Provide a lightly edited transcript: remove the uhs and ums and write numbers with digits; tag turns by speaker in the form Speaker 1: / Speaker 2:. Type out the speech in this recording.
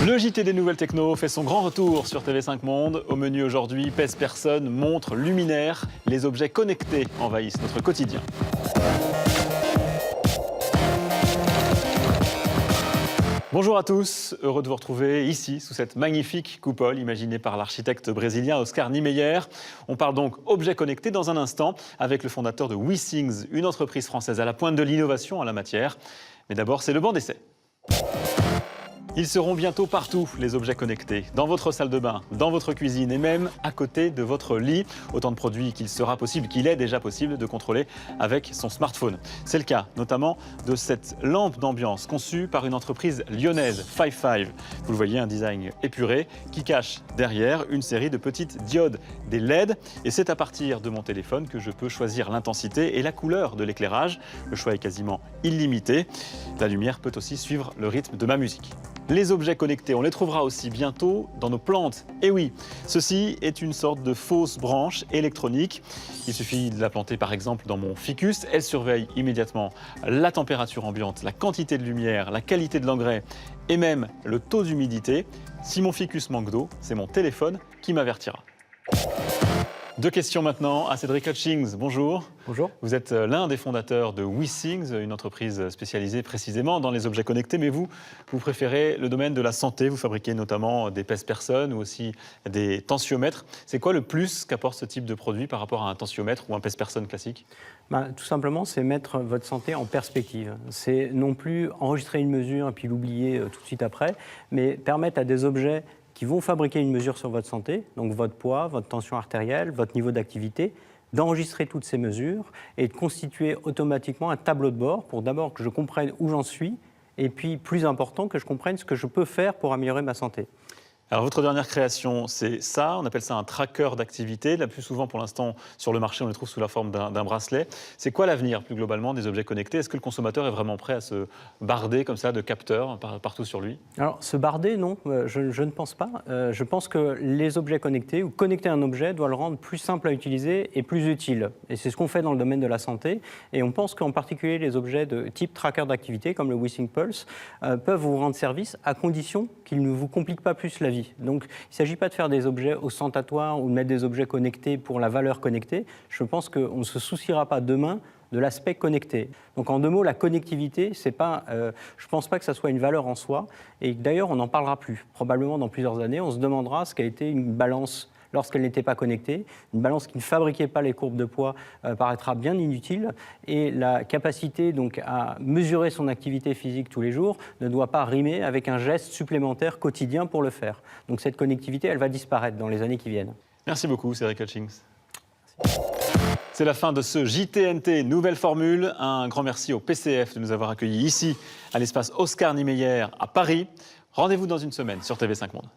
Speaker 1: Le JT des nouvelles techno fait son grand retour sur TV5 Monde. Au menu aujourd'hui, pèse personne, montre, luminaire. Les objets connectés envahissent notre quotidien. Bonjour à tous, heureux de vous retrouver ici sous cette magnifique coupole imaginée par l'architecte brésilien Oscar Niemeyer. On parle donc objets connectés dans un instant avec le fondateur de WeThings, une entreprise française à la pointe de l'innovation en la matière. Mais d'abord, c'est le banc d'essai. Ils seront bientôt partout, les objets connectés, dans votre salle de bain, dans votre cuisine et même à côté de votre lit. Autant de produits qu'il est déjà possible de contrôler avec son smartphone. C'est le cas notamment de cette lampe d'ambiance conçue par une entreprise lyonnaise, 55. Vous le voyez, un design épuré qui cache derrière une série de petites diodes, des LED. Et c'est à partir de mon téléphone que je peux choisir l'intensité et la couleur de l'éclairage. Le choix est quasiment illimité. La lumière peut aussi suivre le rythme de ma musique. Les objets connectés, on les trouvera aussi bientôt dans nos plantes. Et oui, ceci est une sorte de fausse branche électronique. Il suffit de la planter par exemple dans mon ficus. Elle surveille immédiatement la température ambiante, la quantité de lumière, la qualité de l'engrais et même le taux d'humidité. Si mon ficus manque d'eau, c'est mon téléphone qui m'avertira. Deux questions maintenant à Cédric Hutchings. Bonjour.
Speaker 2: Bonjour.
Speaker 1: Vous êtes l'un des fondateurs de WeThings, une entreprise spécialisée précisément dans les objets connectés. Mais vous préférez le domaine de la santé. Vous fabriquez notamment des pèse-personnes ou aussi des tensiomètres. C'est quoi le plus qu'apporte ce type de produit par rapport à un tensiomètre ou un pèse-personne classique ?
Speaker 2: Tout simplement, c'est mettre votre santé en perspective. C'est non plus enregistrer une mesure et puis l'oublier tout de suite après, mais permettre à des objets qui vont fabriquer une mesure sur votre santé, donc votre poids, votre tension artérielle, votre niveau d'activité, d'enregistrer toutes ces mesures et de constituer automatiquement un tableau de bord pour d'abord que je comprenne où j'en suis et puis, plus important, que je comprenne ce que je peux faire pour améliorer ma santé.
Speaker 1: Alors, votre dernière création, c'est ça. On appelle ça un tracker d'activité. La plus souvent, pour l'instant, sur le marché, on le trouve sous la forme d'un bracelet. C'est quoi l'avenir, plus globalement, des objets connectés ? Est-ce que le consommateur est vraiment prêt à se barder comme ça de capteurs partout sur lui ?
Speaker 2: Alors, se barder, non, je ne pense pas. Je pense que les objets connectés, ou connecter un objet, doit le rendre plus simple à utiliser et plus utile. Et c'est ce qu'on fait dans le domaine de la santé. Et on pense qu'en particulier, les objets de type tracker d'activité, comme le WeThings Pulse, peuvent vous rendre service à condition qu'ils ne vous compliquent pas plus la vie. Donc, il ne s'agit pas de faire des objets ostentatoires ou de mettre des objets connectés pour la valeur connectée. Je pense qu'on ne se souciera pas demain de l'aspect connecté. Donc, en deux mots, la connectivité, je ne pense pas que ça soit une valeur en soi. Et d'ailleurs, on n'en parlera plus. Probablement dans plusieurs années, on se demandera ce qu'a été une balance lorsqu'elle n'était pas connectée. Une balance qui ne fabriquait pas les courbes de poids paraîtra bien inutile. Et la capacité donc, à mesurer son activité physique tous les jours ne doit pas rimer avec un geste supplémentaire quotidien pour le faire. Donc cette connectivité, elle va disparaître dans les années qui viennent.
Speaker 1: Merci beaucoup, Cédric Hutchings. C'est la fin de ce JTNT Nouvelle Formule. Un grand merci au PCF de nous avoir accueillis ici, à l'espace Oscar Niemeyer à Paris. Rendez-vous dans une semaine sur TV5 Monde.